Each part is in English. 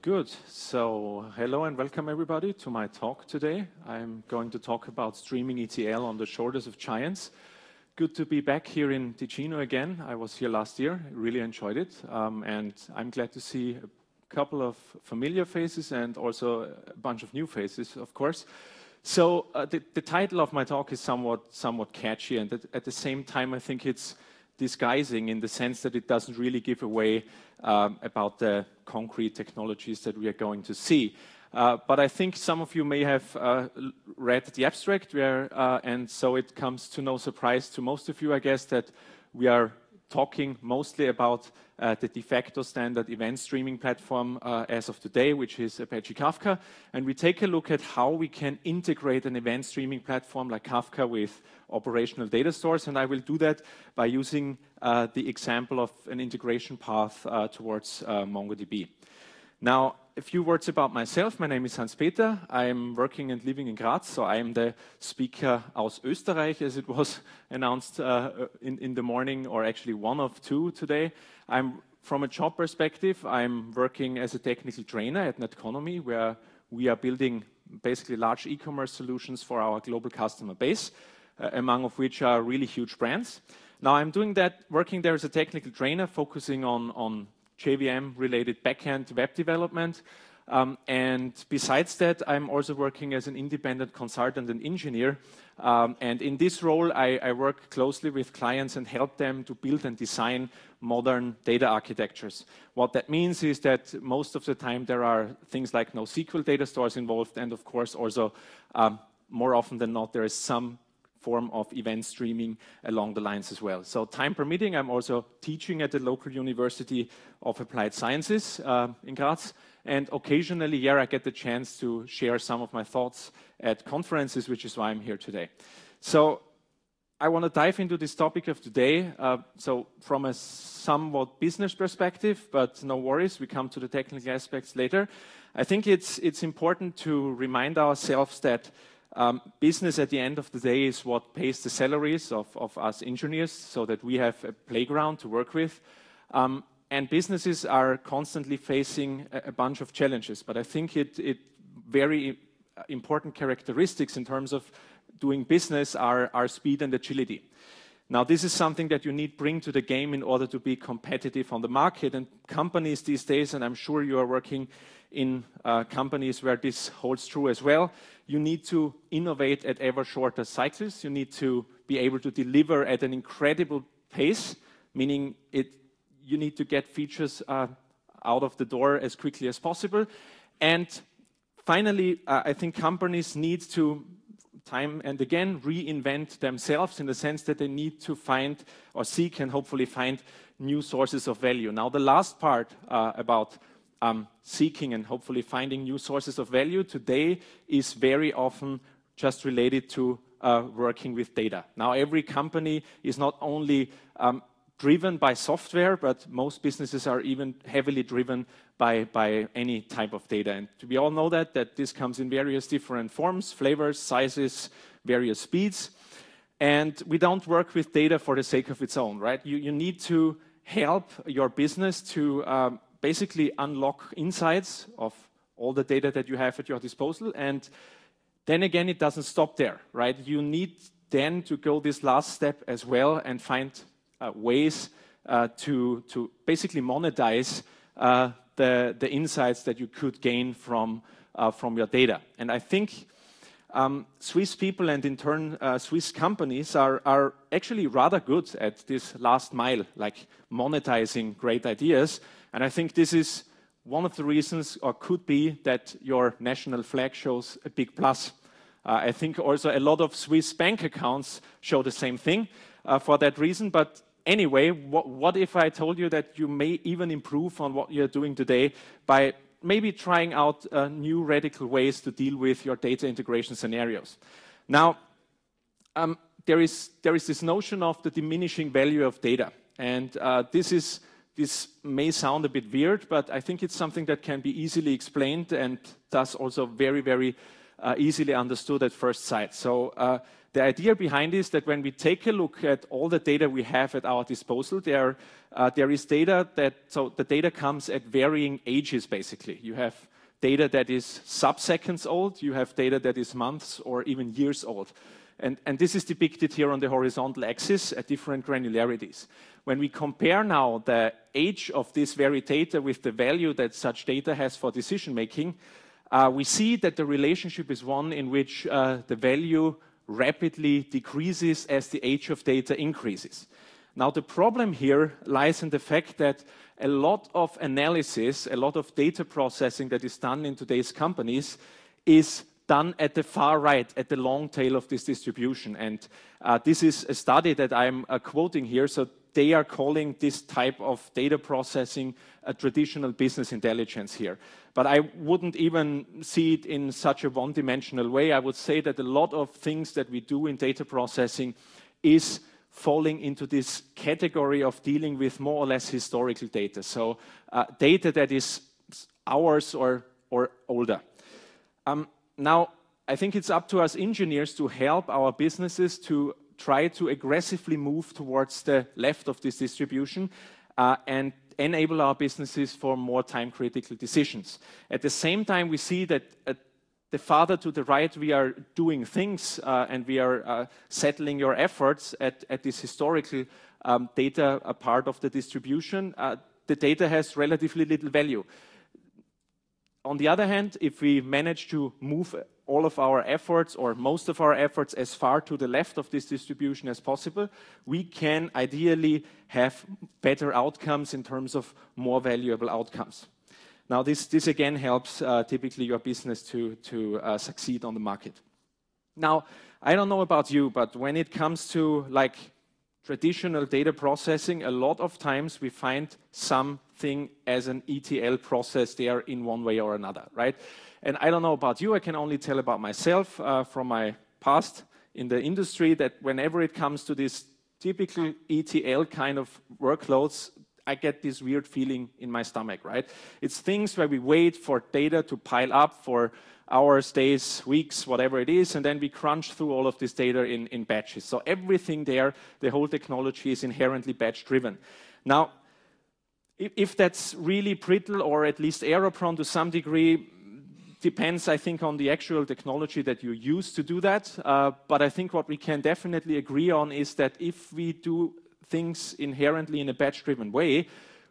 Good. So, hello and welcome everybody to my talk today. I'm going to talk about streaming ETL on the shoulders of giants. Good to be back here in Ticino again. I was here last year, really enjoyed it, and I'm glad to see a couple of familiar faces and also a bunch of new faces, of course. So, the title of my talk is somewhat catchy, and at the same time, I think it's disguising in the sense that it doesn't really give away about the concrete technologies that we are going to see. But I think some of you may have read the abstract, and so it comes to no surprise to most of you, I guess, that we are talking mostly about the de facto standard event streaming platform as of today, which is Apache Kafka. And we take a look at how we can integrate an event streaming platform like Kafka with operational data stores. And I will do that by using the example of an integration path towards MongoDB. Now, a few words about myself. My name is Hans-Peter. I'm working and living in Graz, so I am the speaker aus Österreich, as it was announced in the morning, or actually one of two today. From a job perspective, I'm working as a technical trainer at Netconomy, where we are building basically large e-commerce solutions for our global customer base, among of which are really huge brands. Now, I'm doing that, working there as a technical trainer, focusing on JVM-related backend web development. And besides that, I'm also working as an independent consultant and engineer. And in this role, I work closely with clients and help them to build and design modern data architectures. What that means is that most of the time there are things like NoSQL data stores involved, and of course also more often than not there is some form of event streaming along the lines as well. So time permitting, I'm also teaching at the local University of Applied Sciences in Graz. And occasionally, I get the chance to share some of my thoughts at conferences, which is why I'm here today. So I want to dive into this topic of today. So from a somewhat business perspective, but no worries, we come to the technical aspects later. I think it's important to remind ourselves that business at the end of the day is what pays the salaries of us engineers so that we have a playground to work with. And businesses are constantly facing a bunch of challenges. But I think it very important characteristics in terms of doing business are speed and agility. Now, this is something that you need to bring to the game in order to be competitive on the market. And companies these days, and I'm sure you are working in companies where this holds true as well, you need to innovate at ever shorter cycles. You need to be able to deliver at an incredible pace, meaning you need to get features out of the door as quickly as possible. And finally, I think companies need to time and again reinvent themselves in the sense that they need to find or seek and hopefully find new sources of value. Now, the last part about seeking and hopefully finding new sources of value today is very often just related to working with data. Now, every company is not only driven by software, but most businesses are even heavily driven by any type of data. And we all know that this comes in various different forms, flavors, sizes, various speeds. And we don't work with data for the sake of its own, right? You need to help your business to basically unlock insights of all the data that you have at your disposal. And then again, it doesn't stop there, right? You need then to go this last step as well and find ways to basically monetize the insights that you could gain from your data. And I think Swiss people and in turn Swiss companies are actually rather good at this last mile, like monetizing great ideas. And I think this is one of the reasons, or could be, that your national flag shows a big plus. I think also a lot of Swiss bank accounts show the same thing for that reason. But anyway, what if I told you that you may even improve on what you're doing today by maybe trying out new radical ways to deal with your data integration scenarios? Now, there is this notion of the diminishing value of data. And this may sound a bit weird, but I think it's something that can be easily explained and thus also very, very easily understood at first sight. So The idea behind is that when we take a look at all the data we have at our disposal, there is data so the data comes at varying ages, basically. You have data that is sub-seconds old, you have data that is months or even years old. And this is depicted here on the horizontal axis at different granularities. When we compare now the age of this very data with the value that such data has for decision making, we see that the relationship is one in which the value rapidly decreases as the age of data increases. Now, the problem here lies in the fact that a lot of analysis, a lot of data processing that is done in today's companies is done at the far right, at the long tail of this distribution. And this is a study that I'm quoting here. So they are calling this type of data processing a traditional business intelligence here. But I wouldn't even see it in such a one-dimensional way. I would say that a lot of things that we do in data processing is falling into this category of dealing with more or less historical data. So data that is hours or older. Now, I think it's up to us engineers to help our businesses to try to aggressively move towards the left of this distribution and enable our businesses for more time-critical decisions. At the same time, we see that the farther to the right we are doing things and we are settling your efforts at this historical data part of the distribution, the data has relatively little value. On the other hand, if we manage to move all of our efforts or most of our efforts as far to the left of this distribution as possible, we can ideally have better outcomes in terms of more valuable outcomes. Now, this again helps typically your business to succeed on the market. Now, I don't know about you, but when it comes to like traditional data processing, a lot of times we find something as an ETL process there in one way or another, right? And I don't know about you, I can only tell about myself from my past in the industry that whenever it comes to this typical ETL kind of workloads, I get this weird feeling in my stomach, right? It's things where we wait for data to pile up for hours, days, weeks, whatever it is, and then we crunch through all of this data in batches. So everything there, the whole technology is inherently batch-driven. Now, if that's really brittle or at least error-prone to some degree, depends, I think, on the actual technology that you use to do that. But I think what we can definitely agree on is that if we do things inherently in a batch-driven way,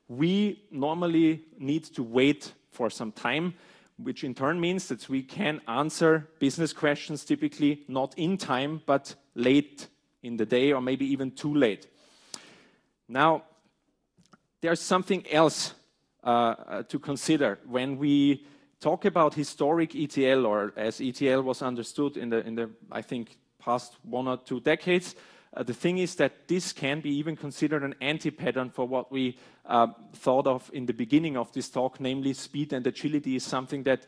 we normally need to wait for some time, which in turn means that we can answer business questions typically not in time, but late in the day or maybe even too late. Now, there's something else to consider when we talk about historic ETL, or as ETL was understood in the I think, past 1 or 2 decades. The thing is that this can be even considered an anti-pattern for what we thought of in the beginning of this talk, namely speed and agility is something that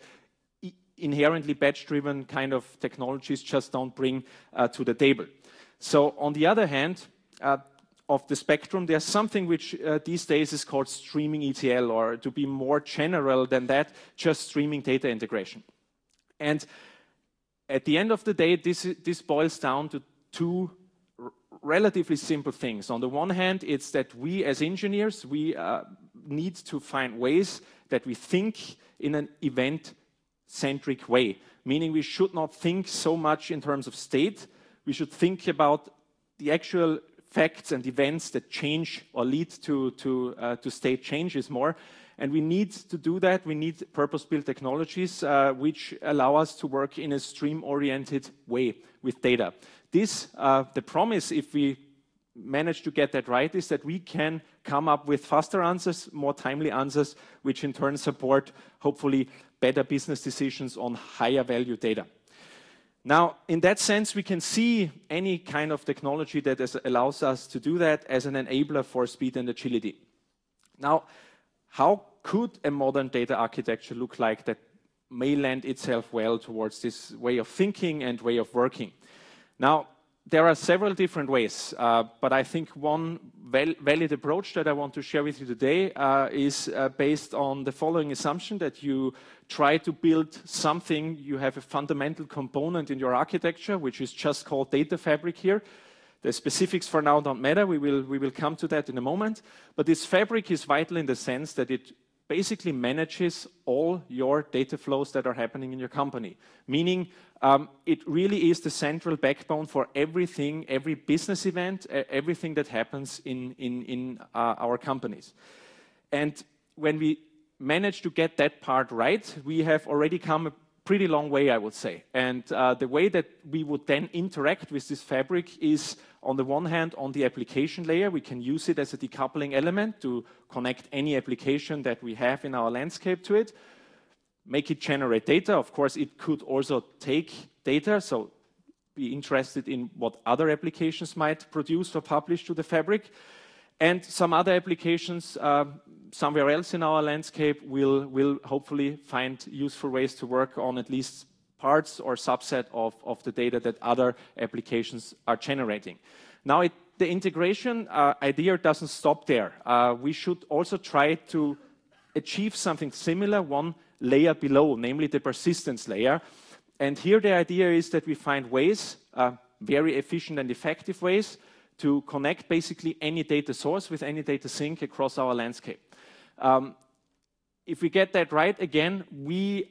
inherently batch-driven kind of technologies just don't bring to the table. So on the other hand, of the spectrum, there's something which these days is called streaming ETL, or to be more general than that, just streaming data integration. And at the end of the day, this boils down to 2 relatively simple things. On the one hand, it's that we as engineers, we need to find ways that we think in an event-centric way, meaning we should not think so much in terms of state. We should think about the actual facts and events that change or lead to state changes more. And we need to do that. We need purpose-built technologies which allow us to work in a stream-oriented way with data. The promise, if we manage to get that right, is that we can come up with faster answers, more timely answers, which in turn support, hopefully, better business decisions on higher value data. Now, in that sense, we can see any kind of technology that allows us to do that as an enabler for speed and agility. Now, how could a modern data architecture look like that may lend itself well towards this way of thinking and way of working? Now, there are several different ways, but I think one valid approach that I want to share with you today is based on the following assumption, that you try to build something, you have a fundamental component in your architecture, which is just called data fabric here. The specifics for now don't matter, we will come to that in a moment. But this fabric is vital in the sense that it basically manages all your data flows that are happening in your company. Meaning, it really is the central backbone for everything, every business event, everything that happens in our companies. And when we manage to get that part right, we have already come a pretty long way, I would say. And the way that we would then interact with this fabric is, on the one hand, on the application layer. We can use it as a decoupling element to connect any application that we have in our landscape to it, make it generate data. Of course, it could also take data, so be interested in what other applications might produce or publish to the fabric. And some other applications somewhere else in our landscape will hopefully find useful ways to work on at least parts or subset of the data that other applications are generating. Now, the integration idea doesn't stop there. We should also try to achieve something similar one layer below, namely the persistence layer. And here the idea is that we find ways, very efficient and effective ways, to connect basically any data source with any data sink across our landscape. If we get that right, again, we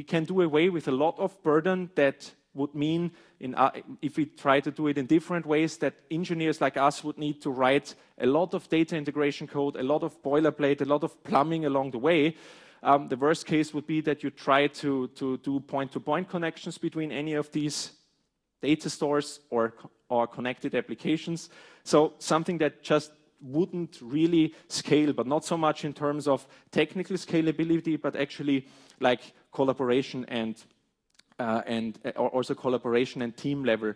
can do away with a lot of burden that would mean, if we try to do it in different ways, that engineers like us would need to write a lot of data integration code, a lot of boilerplate, a lot of plumbing along the way. The worst case would be that you try to do point-to-point connections between any of these data stores or connected applications. So something that just wouldn't really scale, but not so much in terms of technical scalability, but actually like collaboration and also collaboration and team level,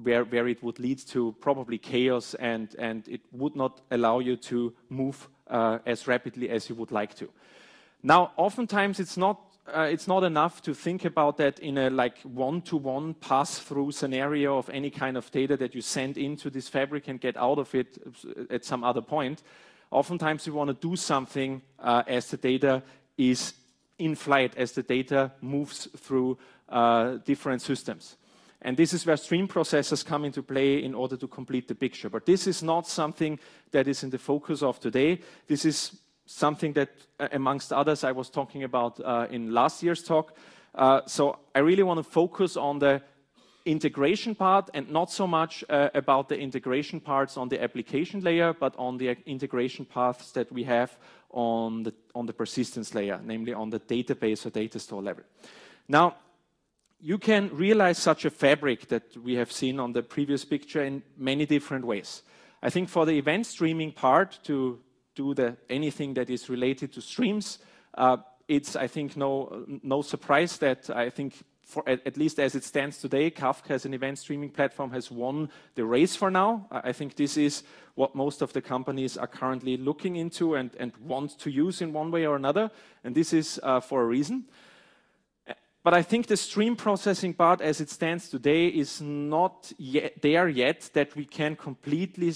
where it would lead to probably chaos and it would not allow you to move as rapidly as you would like to. Now, oftentimes it's not enough to think about that in a like one-to-one pass-through scenario of any kind of data that you send into this fabric and get out of it at some other point. Oftentimes we want to do something as the data is in flight, as the data moves through different systems. And this is where stream processors come into play in order to complete the picture. But this is not something that is in the focus of today. This is something that, amongst others, I was talking about in last year's talk. So I really want to focus on the integration part and not so much about the integration parts on the application layer, but on the integration paths that we have on the persistence layer, namely on the database or data store level. Now, you can realize such a fabric that we have seen on the previous picture in many different ways. I think for the event streaming part, to do anything that is related to streams, it's, I think, no surprise that I think, at least as it stands today, Kafka as an event streaming platform has won the race for now. I think this is what most of the companies are currently looking into and want to use in one way or another, and this is for a reason. But I think the stream processing part as it stands today is not there yet that we can completely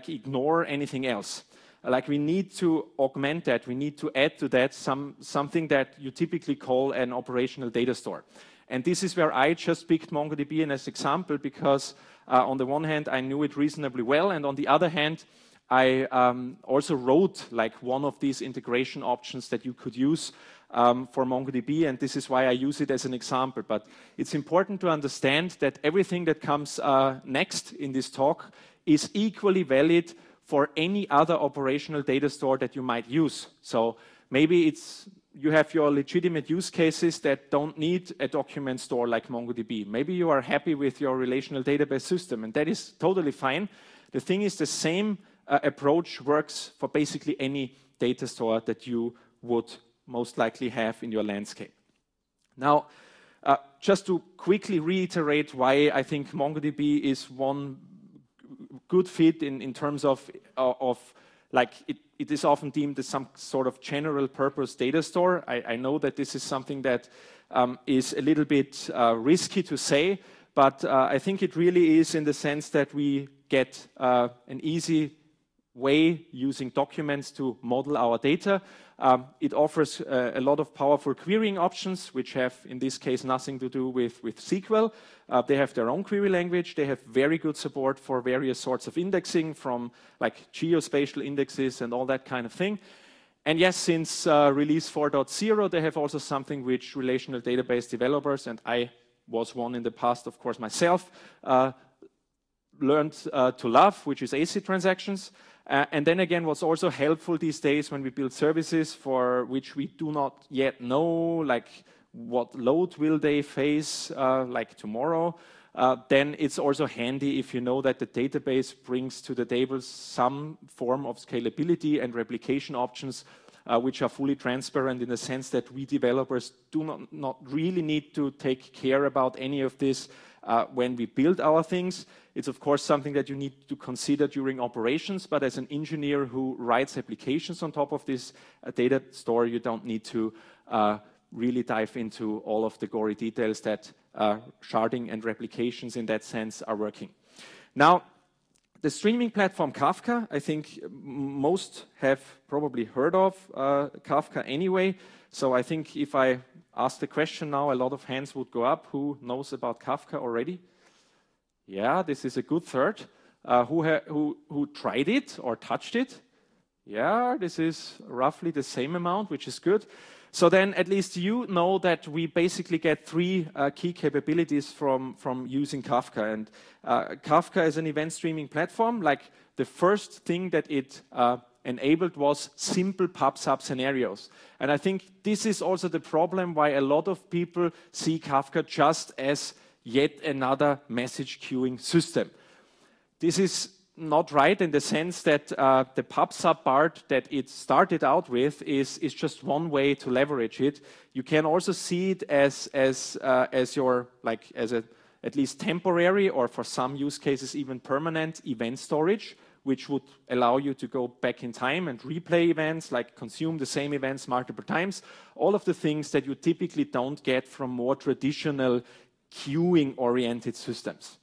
ignore anything else. Like, we need to augment that, we need to add to that something that you typically call an operational data store. And this is where I just picked MongoDB as an example because on the one hand I knew it reasonably well, and on the other hand I also wrote like one of these integration options that you could use for MongoDB, and this is why I use it as an example. But it's important to understand that everything that comes next in this talk is equally valid for any other operational data store that you might use. So maybe you have your legitimate use cases that don't need a document store like MongoDB. Maybe you are happy with your relational database system, and that is totally fine. The thing is, the same approach works for basically any data store that you would most likely have in your landscape. Now, just to quickly reiterate why I think MongoDB is one good fit in terms of like it is often deemed as some sort of general purpose data store. I know that this is something that is a little bit risky to say, but I think it really is in the sense that we get an easy way using documents to model our data. It offers a lot of powerful querying options, which have, in this case, nothing to do with SQL. They have their own query language. They have very good support for various sorts of indexing, from like geospatial indexes and all that kind of thing. And yes, since release 4.0, they have also something which relational database developers, and I was one in the past, of course, myself, learned to love, which is AC transactions. And then again, what's also helpful these days when we build services for which we do not yet know, like what load will they face like tomorrow, then it's also handy if you know that the database brings to the table some form of scalability and replication options which are fully transparent, in the sense that we developers do not really need to take care about any of this when we build our things. It's of course something that you need to consider during operations, but as an engineer who writes applications on top of this data store, you don't need to really dive into all of the gory details that sharding and replications in that sense are working. Now, the streaming platform Kafka, I think most have probably heard of Kafka anyway. So I think if I ask the question now, a lot of hands would go up. Who knows about Kafka already? Yeah, this is a good third. Who tried it or touched it? Yeah, this is roughly the same amount, which is good. So then at least you know that we basically get three key capabilities from using Kafka. And Kafka is an event streaming platform. Like, the first thing that it enabled was simple pub/sub scenarios. And I think this is also the problem why a lot of people see Kafka just as yet another message queuing system. This is not right, in the sense that the pub/sub part that it started out with is just one way to leverage it. You can also see it as your, like, as a at least temporary, or for some use cases even permanent, event storage, which would allow you to go back in time and replay events, like consume the same events multiple times. All of the things that you typically don't get from more traditional queuing-oriented systems.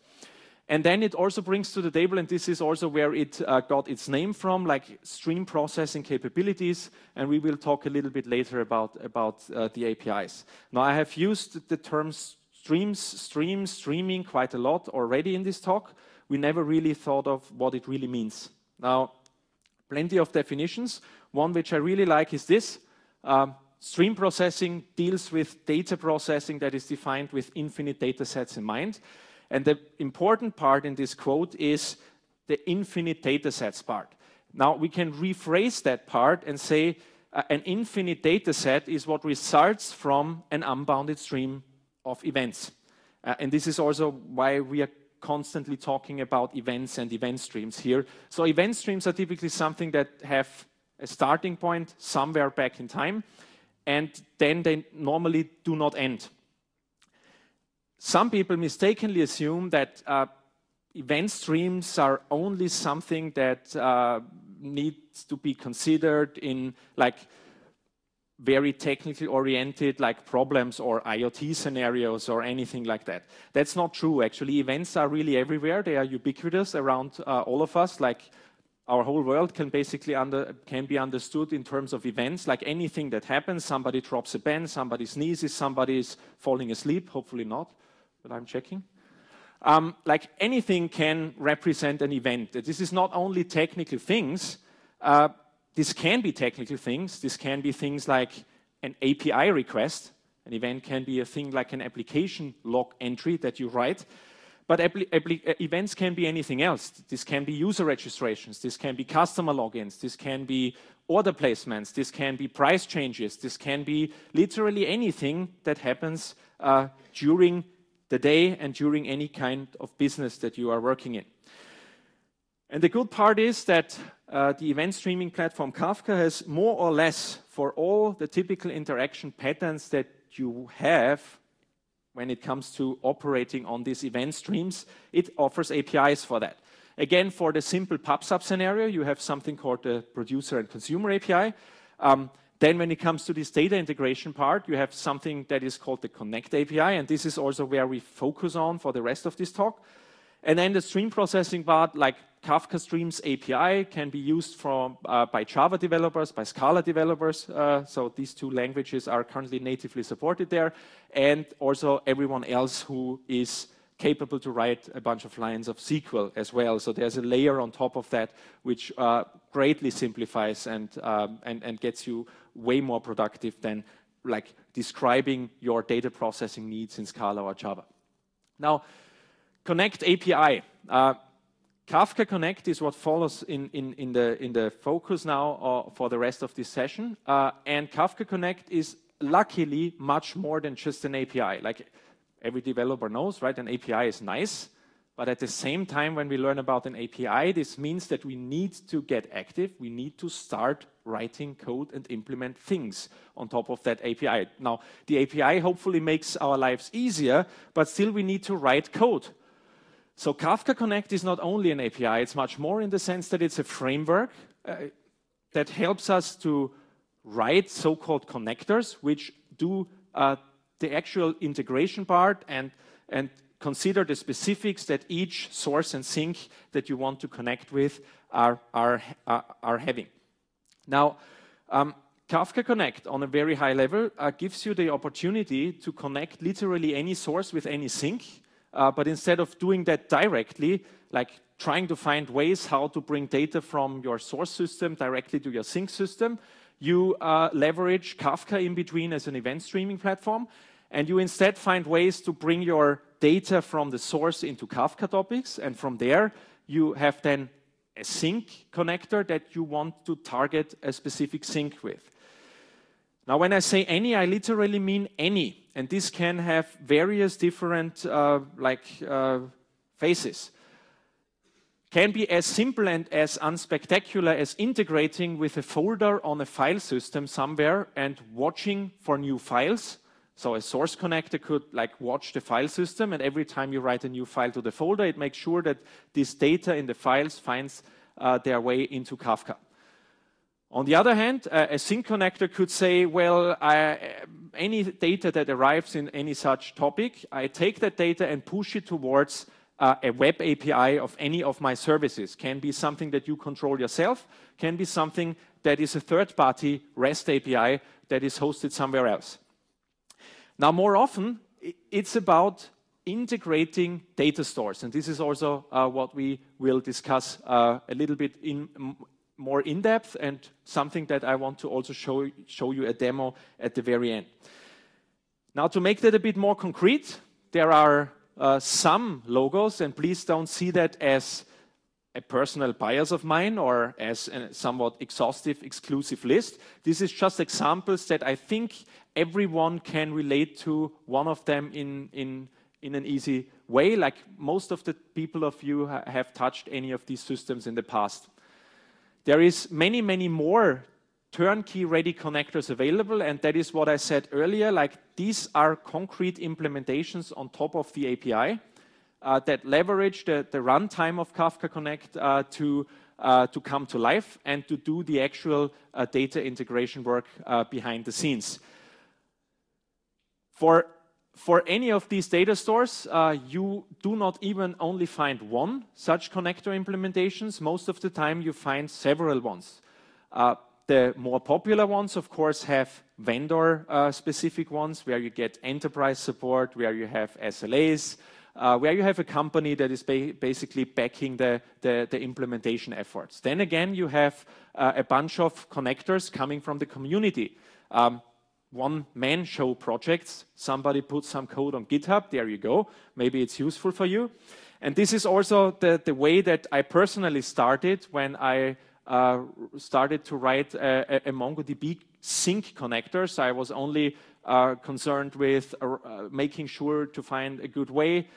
And then it also brings to the table, and this is also where it got its name from, like stream processing capabilities, and we will talk a little bit later about the APIs. Now, I have used the terms streaming quite a lot already in this talk. We never really thought of what it really means. Now, plenty of definitions. One which I really like is this. Stream processing deals with data processing that is defined with infinite data sets in mind. And the important part in this quote is the infinite data sets part. Now, we can rephrase that part and say an infinite data set is what results from an unbounded stream of events. And this is also why we are constantly talking about events and event streams here. So event streams are typically something that have a starting point somewhere back in time, and then they normally do not end. Some people mistakenly assume that event streams are only something that needs to be considered in, like, very technically oriented, like problems or IoT scenarios or anything like that. That's not true, actually. Events are really everywhere. They are ubiquitous around all of us. Like, our whole world can basically can be understood in terms of events. Like anything that happens, somebody drops a pen, somebody sneezes, somebody is falling asleep, hopefully not, but I'm checking. Like anything can represent an event. This is not only technical things. This can be technical things. This can be things like an API request. An event can be a thing like an application log entry that you write. But events can be anything else. This can be user registrations. This can be customer logins. This can be order placements. This can be price changes. This can be literally anything that happens during the day and during any kind of business that you are working in. And the good part is that the event streaming platform Kafka has more or less, for all the typical interaction patterns that you have when it comes to operating on these event streams, it offers APIs for that. Again, for the simple pub/sub scenario, you have something called the producer and consumer API. Then when it comes to this data integration part, you have something that is called the Connect API, and this is also where we focus on for the rest of this talk. And then the stream processing part, like Kafka Streams API, can be used by Java developers, by Scala developers. So these two languages are currently natively supported there, and also everyone else who is capable to write a bunch of lines of SQL as well. So there's a layer on top of that which greatly simplifies and gets you way more productive than like describing your data processing needs in Scala or Java. Now, Connect API. Kafka Connect is what follows in the focus now for the rest of this session. And Kafka Connect is luckily much more than just an API. Like every developer knows, right? An API is nice. But at the same time, when we learn about an API, this means that we need to get active. We need to start writing code and implement things on top of that API. Now, the API hopefully makes our lives easier, but still we need to write code. So Kafka Connect is not only an API, it's much more in the sense that it's a framework that helps us to write so-called connectors, which do the actual integration part and consider the specifics that each source and sink that you want to connect with are having. Now, Kafka Connect on a very high level gives you the opportunity to connect literally any source with any sink. But instead of doing that directly, like trying to find ways how to bring data from your source system directly to your sink system, you leverage Kafka in between as an event streaming platform, and you instead find ways to bring your data from the source into Kafka topics, and from there you have then a sink connector that you want to target a specific sink with. Now, when I say any, I literally mean any. And this can have various different phases. Can be as simple and as unspectacular as integrating with a folder on a file system somewhere and watching for new files. So a source connector could watch the file system, and every time you write a new file to the folder, it makes sure that this data in the files finds their way into Kafka. On the other hand, a sink connector could say, well, any data that arrives in any such topic, I take that data and push it towards a web API of any of my services. Can be something that you control yourself, can be something that is a third-party REST API that is hosted somewhere else. Now, more often, it's about integrating data stores, and this is also what we will discuss a little bit more in depth, and something that I want to also show you a demo at the very end. Now, to make that a bit more concrete, there are some logos, and please don't see that as a personal bias of mine or as a somewhat exhaustive, exclusive list. This is just examples that I think everyone can relate to one of them in an easy way, like most of the people of you have touched any of these systems in the past. There is many, many more turnkey-ready connectors available, and that is what I said earlier. Like these are concrete implementations on top of the API that leverage the runtime of Kafka Connect to come to life and to do the actual data integration work behind the scenes. For any of these data stores, you do not even only find one such connector implementations. Most of the time, you find several ones. The more popular ones, of course, have vendor-specific ones, where you get enterprise support, where you have SLAs, where you have a company that is basically backing the implementation efforts. Then again, you have a bunch of connectors coming from the community. One-man show projects. Somebody puts some code on GitHub. There you go. Maybe it's useful for you. And this is also the way that I personally started when I started to write a MongoDB sync connector. So I was only concerned with making sure to find a good way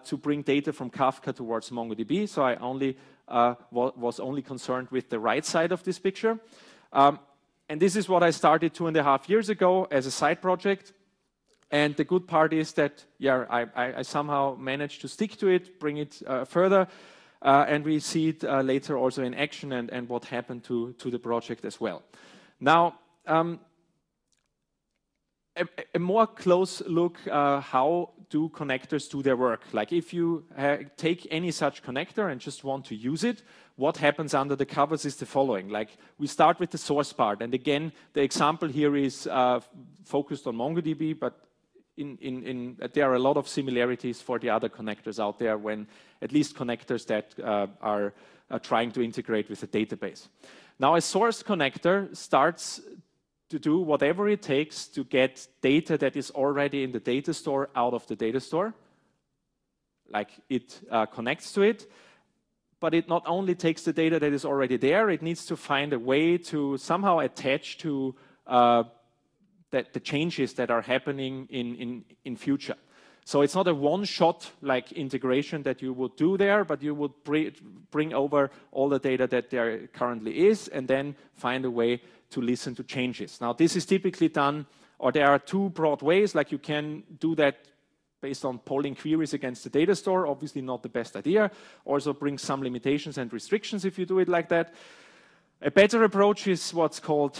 to bring data from Kafka towards MongoDB. So I only was only concerned with the right side of this picture. And this is what I started 2.5 years ago as a side project. And the good part is that, I somehow managed to stick to it, bring it further, and we see it later also in action and what happened to the project as well. Now, a more close look, how do connectors do their work? Like if you take any such connector and just want to use it, what happens under the covers is the following. Like we start with the source part. And again, the example here is focused on MongoDB, but there are a lot of similarities for the other connectors out there, when at least connectors that are trying to integrate with a database. Now a source connector starts to do whatever it takes to get data that is already in the data store out of the data store. Like it connects to it, but it not only takes the data that is already there, it needs to find a way to somehow attach to the changes that are happening in future. So it's not a one-shot like integration that you would do there, but you would bring over all the data that there currently is and then find a way to listen to changes. Now this is typically done, or there are two broad ways. Like you can do that based on polling queries against the data store, obviously not the best idea. Also brings some limitations and restrictions if you do it like that. A better approach is what's called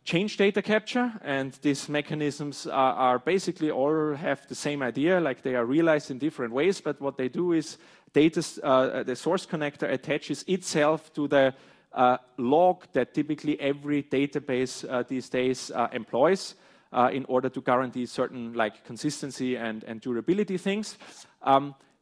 change data capture, and these mechanisms are basically all have the same idea, like they are realized in different ways, but what they do is the source connector attaches itself to the log that typically every database these days employs in order to guarantee certain like consistency and durability things.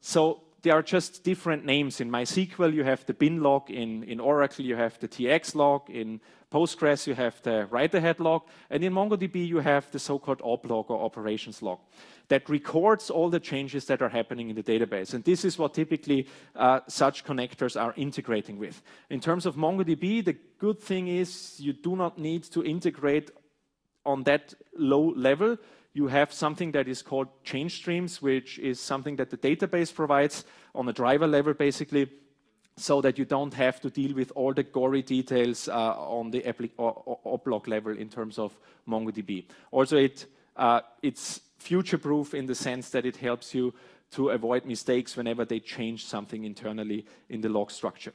So there are just different names. In MySQL, you have the bin log. In Oracle, you have the TX log. In Postgres, you have the write-ahead log. And in MongoDB, you have the so-called op log or operations log that records all the changes that are happening in the database. And this is what typically such connectors are integrating with. In terms of MongoDB, the good thing is you do not need to integrate on that low level. You have something that is called change streams, which is something that the database provides on a driver level, basically, so that you don't have to deal with all the gory details on the oplog level in terms of MongoDB. Also, it's future-proof in the sense that it helps you to avoid mistakes whenever they change something internally in the log structure.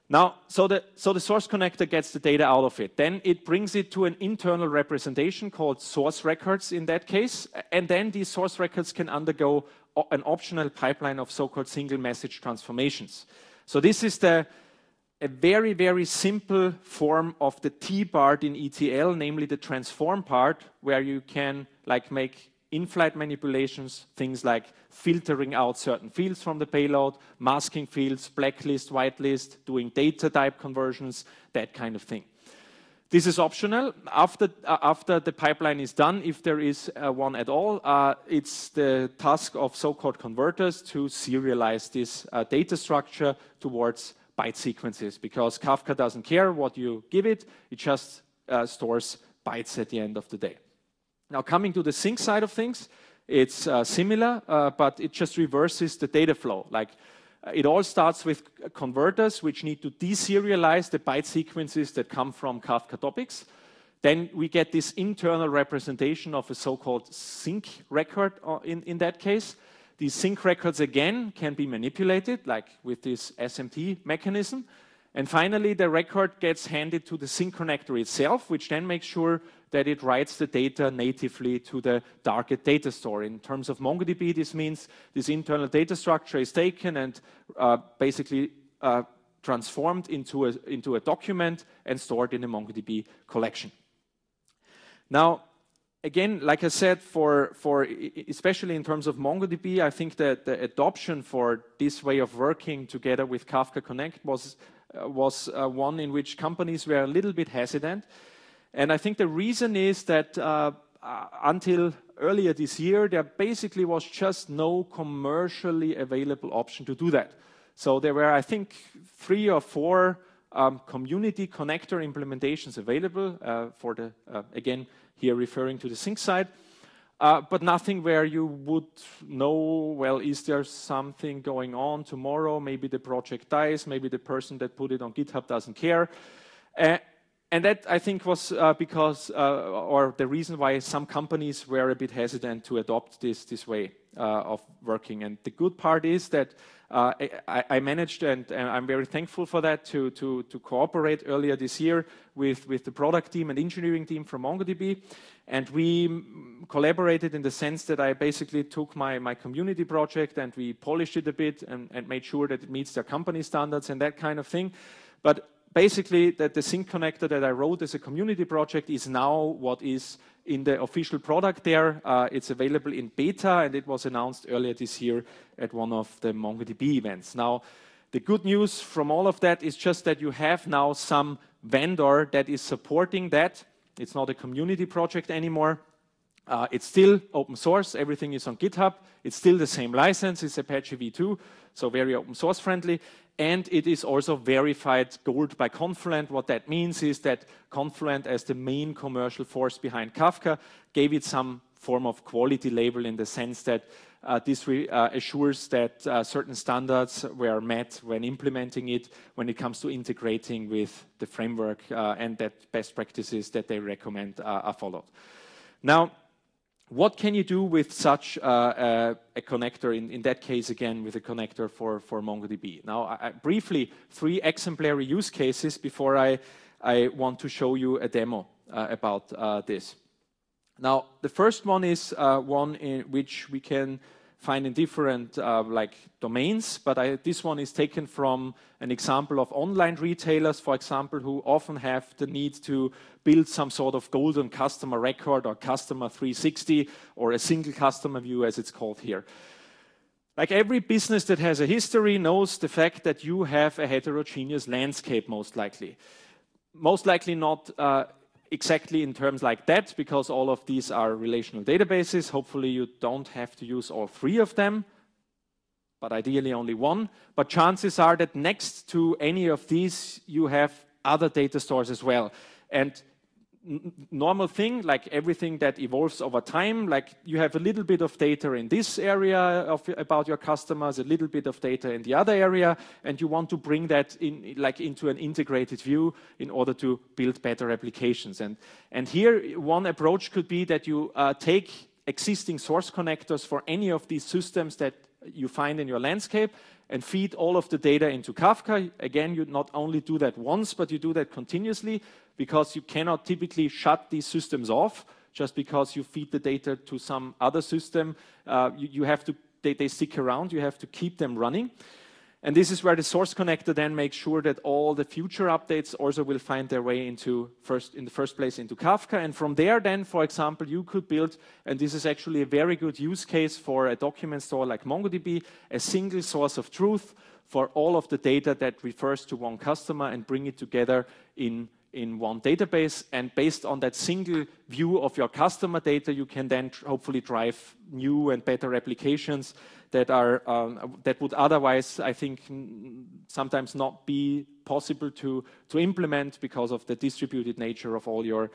Now, so the source connector gets the data out of it. Then it brings it to an internal representation called source records in that case. And then these source records can undergo an optional pipeline of so-called single message transformations. So this is a very, very simple form of the T part in ETL, namely the transform part, where you can like make in-flight manipulations, things like filtering out certain fields from the payload, masking fields, blacklist, whitelist, doing data type conversions, that kind of thing. This is optional. After the pipeline is done, if there is one at all, it's the task of so-called converters to serialize this data structure towards byte sequences, because Kafka doesn't care what you give it, it just stores bytes at the end of the day. Now, coming to the sync side of things, it's similar, but it just reverses the data flow. Like it all starts with converters, which need to deserialize the byte sequences that come from Kafka topics. Then we get this internal representation of a so-called sync record in that case. These sync records, again, can be manipulated, like with this SMT mechanism. And finally, the record gets handed to the sync connector itself, which then makes sure that it writes the data natively to the target data store. In terms of MongoDB, this means this internal data structure is taken and basically transformed into a document and stored in a MongoDB collection. Now, again, like I said, for especially in terms of MongoDB, I think that the adoption for this way of working together with Kafka Connect was one in which companies were a little bit hesitant. And I think the reason is that until earlier this year, there basically was just no commercially available option to do that. So there were, I think, 3 or 4 community connector implementations available for the, again, here referring to the sync side, but nothing where you would know, well, is there something going on tomorrow? Maybe the project dies, maybe the person that put it on GitHub doesn't care. And that, I think, was because, or the reason why some companies were a bit hesitant to adopt this way of working. And the good part is that I managed, and I'm very thankful for that, to cooperate earlier this year with the product team and engineering team from MongoDB. And we collaborated in the sense that I basically took my community project and we polished it a bit and made sure that it meets their company standards and that kind of thing. But basically, that the Sync connector that I wrote as a community project is now what is in the official product there. It's available in beta, and it was announced earlier this year at one of the MongoDB events. Now, the good news from all of that is just that you have now some vendor that is supporting that. It's not a community project anymore. It's still open source. Everything is on GitHub. It's still the same license. It's Apache v2, so very open source friendly. And it is also verified gold by Confluent. What that means is that Confluent, as the main commercial force behind Kafka, gave it some form of quality label in the sense that this assures that certain standards were met when implementing it, when it comes to integrating with the framework, and that best practices that they recommend are followed. Now, what can you do with such a connector, in that case, again, with a connector for MongoDB? Now, briefly, 3 exemplary use cases before I want to show you a demo about this. Now, the first one is one in which we can find in different like domains, but this one is taken from an example of online retailers, for example, who often have the need to build some sort of golden customer record or customer 360 or a single customer view, as it's called here. Like every business that has a history knows the fact that you have a heterogeneous landscape, most likely. Most likely not exactly in terms like that, because all of these are relational databases. Hopefully you don't have to use all 3 of them, but ideally only one. But chances are that next to any of these, you have other data stores as well. And normal thing, like everything that evolves over time, like you have a little bit of data in this area about your customers, a little bit of data in the other area, and you want to bring that in, like into an integrated view in order to build better applications. And here, one approach could be that you take existing source connectors for any of these systems that you find in your landscape and feed all of the data into Kafka. Again, you not only do that once, but you do that continuously, because you cannot typically shut these systems off just because you feed the data to some other system. You have to, they stick around, you have to keep them running. And this is where the source connector then makes sure that all the future updates also will find their way in the first place into Kafka. And from there then, for example, you could build, and this is actually a very good use case for a document store like MongoDB, a single source of truth for all of the data that refers to one customer and bring it together in one database. And based on that single view of your customer data, you can then hopefully drive new and better applications that are that would otherwise, I think, sometimes not be possible to implement because of the distributed nature of all your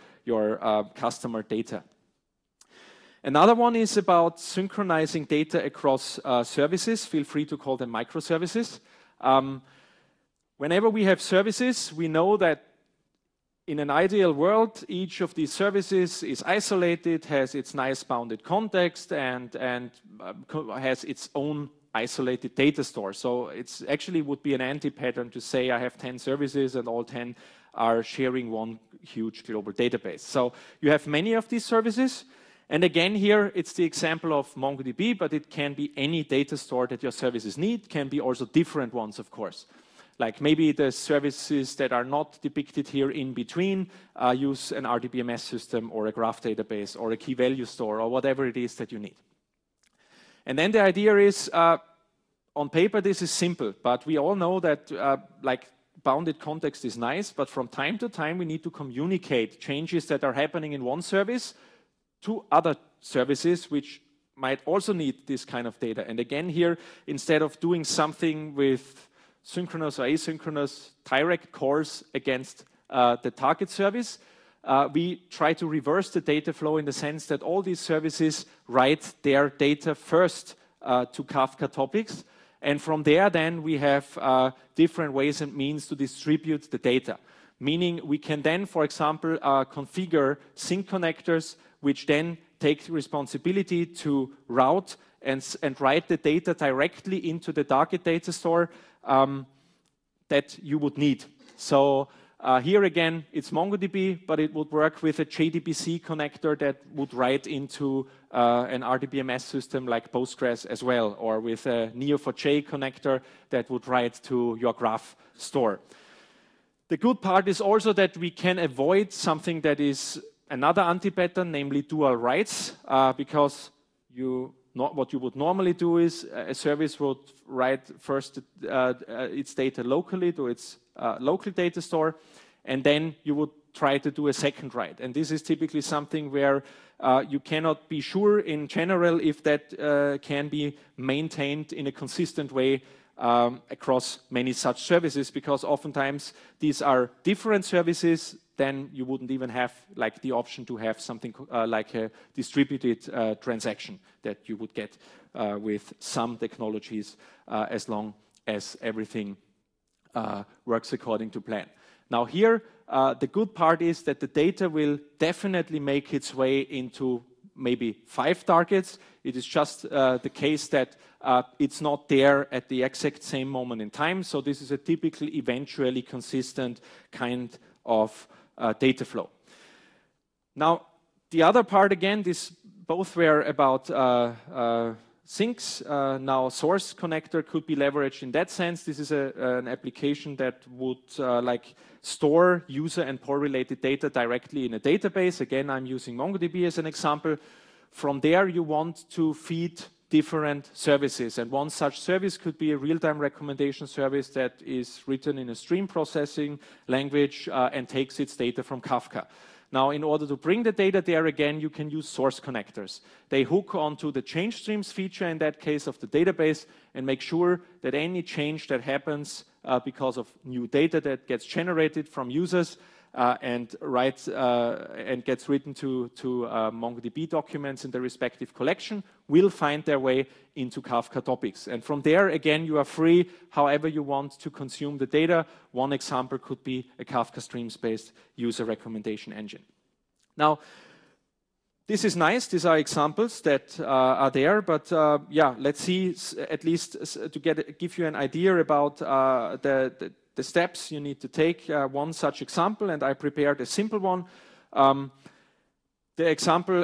customer data. Another one is about synchronizing data across services. Feel free to call them microservices. Whenever we have services, we know that in an ideal world, each of these services is isolated, has its nice bounded context, and has its own isolated data store. So it's actually would be an anti-pattern to say I have 10 services and all 10 are sharing one huge global database. So you have many of these services. And again, here it's the example of MongoDB, but it can be any data store that your services need, can be also different ones, of course. Like maybe the services that are not depicted here in between use an RDBMS system or a graph database or a key value store or whatever it is that you need. And then the idea is, on paper this is simple, but we all know that like bounded context is nice, but from time to time we need to communicate changes that are happening in one service to other services which might also need this kind of data. And again here, instead of doing something with synchronous or asynchronous direct calls against the target service, we try to reverse the data flow in the sense that all these services write their data first to Kafka topics, and from there then we have different ways and means to distribute the data. meaning we can then, for example, configure sync connectors, which then take responsibility to route and write the data directly into the target data store that you would need. So here again, it's MongoDB, but it would work with a JDBC connector that would write into an RDBMS system like Postgres as well, or with a Neo4j connector that would write to your graph store. The good part is also that we can avoid something that is another anti-pattern, namely dual writes, because what you would normally do is a service would write first its data locally to its local data store, and then you would try to do a second write. And this is typically something where you cannot be sure in general if that can be maintained in a consistent way across many such services, because oftentimes these are different services. Then you wouldn't even have like the option to have something like a distributed transaction that you would get with some technologies as long as everything works according to plan. Now here, the good part is that the data will definitely make its way into maybe 5 targets. It is just the case that it's not there at the exact same moment in time. So this is a typically eventually consistent kind of data flow. Now, the other part again, both were about syncs. Now, source connector could be leveraged in that sense. This is an application that would like store user and pore-related data directly in a database. Again, I'm using MongoDB as an example. From there, you want to feed different services. And one such service could be a real-time recommendation service that is written in a stream processing language and takes its data from Kafka. Now, in order to bring the data there again, you can use source connectors. They hook onto the change streams feature, in that case of the database, and make sure that any change that happens because of new data that gets generated from users and gets written to MongoDB documents in the respective collection will find their way into Kafka topics. And from there, again, you are free however you want to consume the data. One example could be a Kafka Streams-based user recommendation engine. Now, this is nice. These are examples that are there, but yeah, let's see at least to give you an idea about the steps you need to take. One such example, and I prepared a simple one. The example,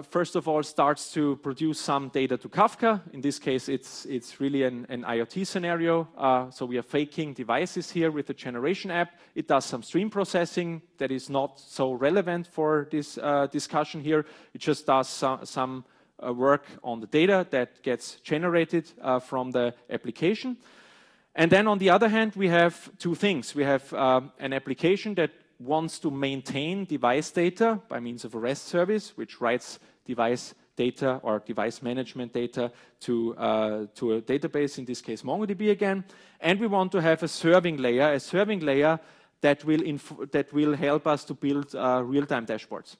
first of all, starts to produce some data to Kafka. In this case, it's really an IoT scenario. So we are faking devices here with the generation app. It does some stream processing that is not so relevant for this discussion here. It just does some work on the data that gets generated from the application. And then on the other hand, we have two things. We have an application that wants to maintain device data by means of a REST service, which writes device data or device management data to a database, in this case MongoDB again. And we want to have a serving layer that will help us to build real-time dashboards.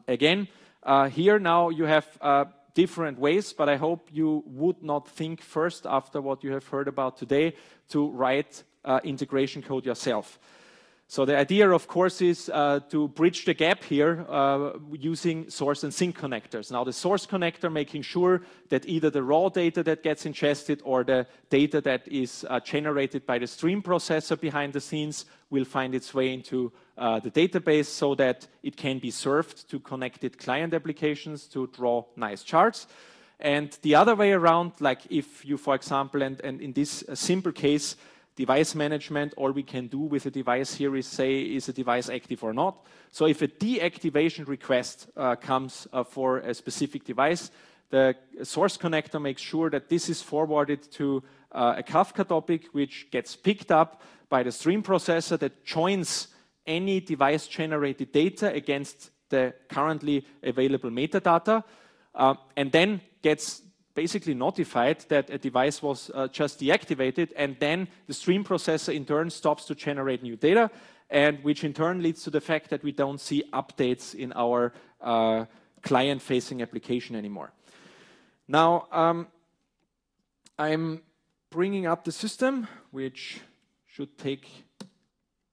Again, here now you have different ways, but I hope you would not think first, after what you have heard about today, to write integration code yourself. So the idea, of course, is to bridge the gap here using source and sync connectors. Now, the source connector making sure that either the raw data that gets ingested or the data that is generated by the stream processor behind the scenes will find its way into the database so that it can be served to connected client applications to draw nice charts. And the other way around, like if you, for example, and in this simple case, device management, all we can do with a device here is say, is a device active or not? So if a deactivation request comes for a specific device, the source connector makes sure that this is forwarded to a Kafka topic, which gets picked up by the stream processor that joins any device-generated data against the currently available metadata, and then gets basically notified that a device was just deactivated, and then the stream processor in turn stops to generate new data, and which in turn leads to the fact that we don't see updates in our client-facing application anymore. Now, I'm bringing up the system, which should take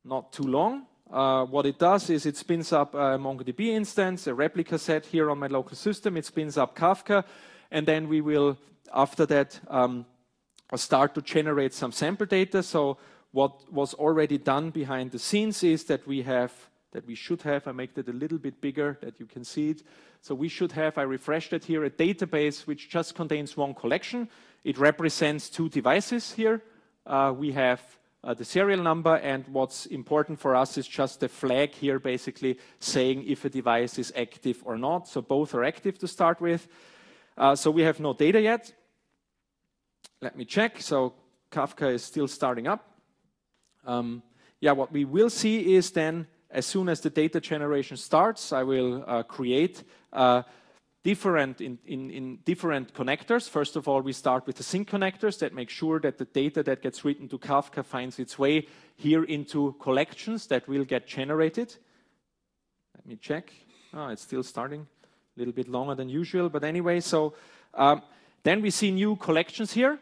not too long. What it does is it spins up a MongoDB instance, a replica set here on my local system. It spins up Kafka, and then we will, after that, start to generate some sample data. So what was already done behind the scenes is that we should have, I make that a little bit bigger that you can see it. So we should have, I refreshed it here, a database which just contains one collection. It represents 2 devices here. We have the serial number, and what's important for us is just the flag here basically saying if a device is active or not. So both are active to start with. So we have no data yet. Let me check. So Kafka is still starting up. What we will see is then, as soon as the data generation starts, I will create different connectors. First of all, we start with the sync connectors that make sure that the data that gets written to Kafka finds its way here into collections that will get generated. Let me check. Oh, it's still starting. A little bit longer than usual, but anyway, so then we see new collections here.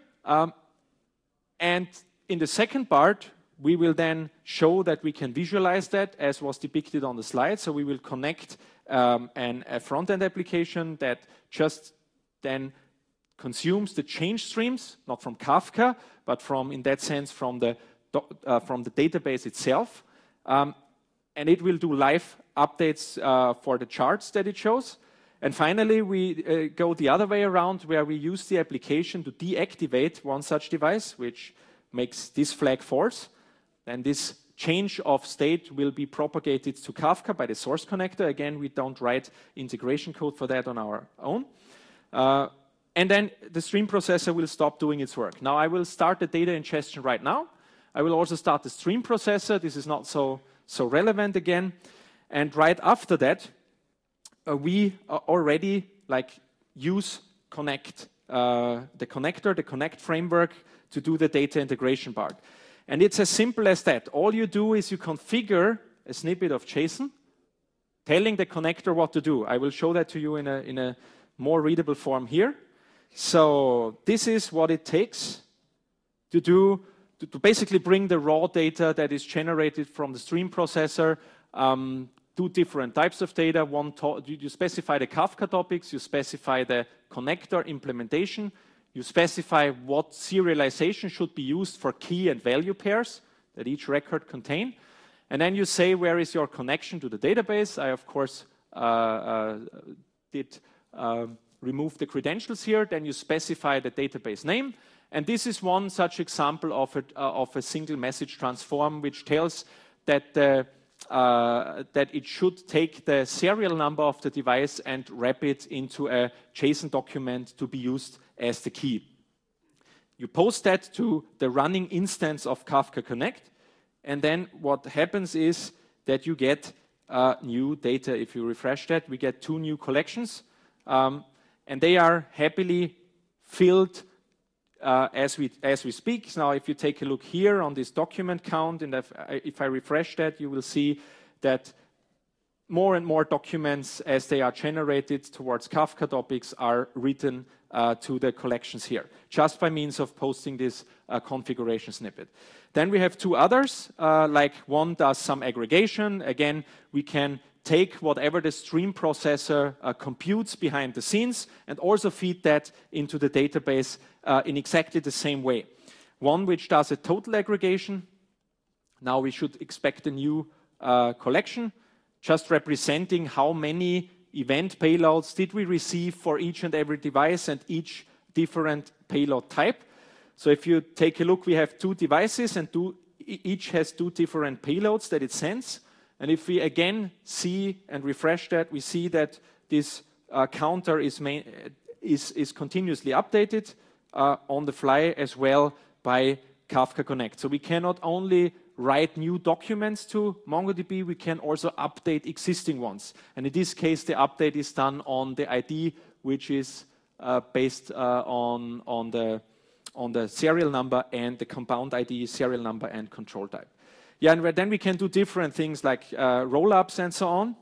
And in the second part, we will then show that we can visualize that as was depicted on the slide. So we will connect a front-end application that just then consumes the change streams, not from Kafka, but from, in that sense, from the database itself. And it will do live updates for the charts that it shows. And finally, we go the other way around, where we use the application to deactivate one such device, which makes this flag false. Then this change of state will be propagated to Kafka by the source connector. Again, we don't write integration code for that on our own. And then the stream processor will stop doing its work. Now I will start the data ingestion right now. I will also start the stream processor. This is not so relevant again. And right after that, we already use Connect, the Connect framework to do the data integration part. And it's as simple as that. All you do is you configure a snippet of JSON telling the connector what to do. I will show that to you in a more readable form here. So this is what it takes to do, to basically bring the raw data that is generated from the stream processor, 2 different types of data. You specify the Kafka topics, you specify the connector implementation, you specify what serialization should be used for key and value pairs that each record contain. And then you say, where is your connection to the database? I, of course, did remove the credentials here. Then you specify the database name. And this is one such example of a single message transform, which tells that that it should take the serial number of the device and wrap it into a JSON document to be used as the key. You post that to the running instance of Kafka Connect, and then what happens is that you get new data. If you refresh that, we get 2 new collections, and they are happily filled as we speak. Now, if you take a look here on this document count, and if I refresh that, you will see that more and more documents, as they are generated towards Kafka topics, are written to the collections here, just by means of posting this configuration snippet. Then we have 2 others, like one does some aggregation. Again, we can take whatever the stream processor computes behind the scenes and also feed that into the database in exactly the same way. One which does a total aggregation. Now we should expect a new collection, just representing how many event payloads did we receive for each and every device and each different payload type. So if you take a look, we have 2 devices and each has 2 different payloads that it sends. And if we again see and refresh that, we see that this counter is continuously updated on the fly as well by Kafka Connect. So we can not only write new documents to MongoDB, we can also update existing ones. And in this case, the update is done on the ID, which is based on the serial number and the compound ID, serial number and control type. Yeah, and then we can do different things like roll-ups and so on,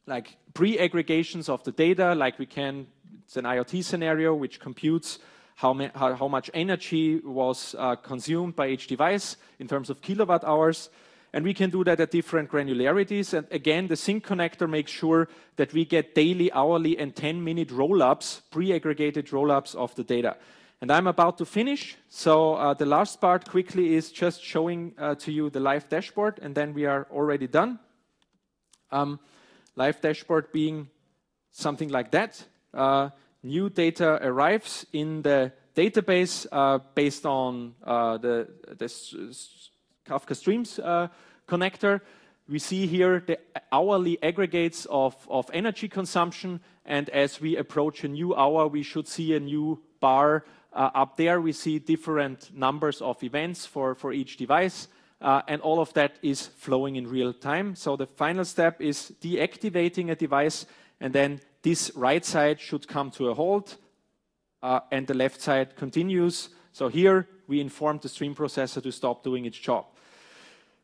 like pre-aggregations of the data, like it's an IoT scenario which computes how much energy was consumed by each device in terms of kilowatt hours. And we can do that at different granularities. And again, the sync connector makes sure that we get daily, hourly, and 10-minute roll-ups, pre-aggregated roll-ups of the data. And I'm about to finish. So the last part quickly is just showing to you the live dashboard, and then we are already done. Live dashboard being something like that. New data arrives in the database based on the Kafka Streams connector. We see here the hourly aggregates of energy consumption, and as we approach a new hour, we should see a new bar up there. We see different numbers of events for each device, and all of that is flowing in real time. So the final step is deactivating a device, and then this right side should come to a halt, and the left side continues. So here we inform the stream processor to stop doing its job.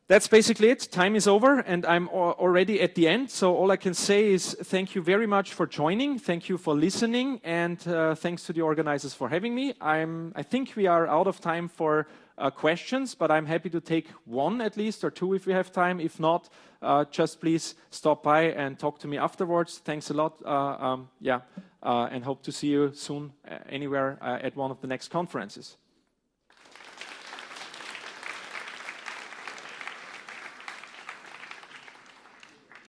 That's basically it. Time is over, and I'm already at the end. So all I can say is thank you very much for joining. Thank you for listening, and thanks to the organizers for having me. I think we are out of time for questions, but I'm happy to take one at least, or two if we have time. If not, just please stop by and talk to me afterwards. Thanks a lot. And hope to see you soon anywhere at one of the next conferences.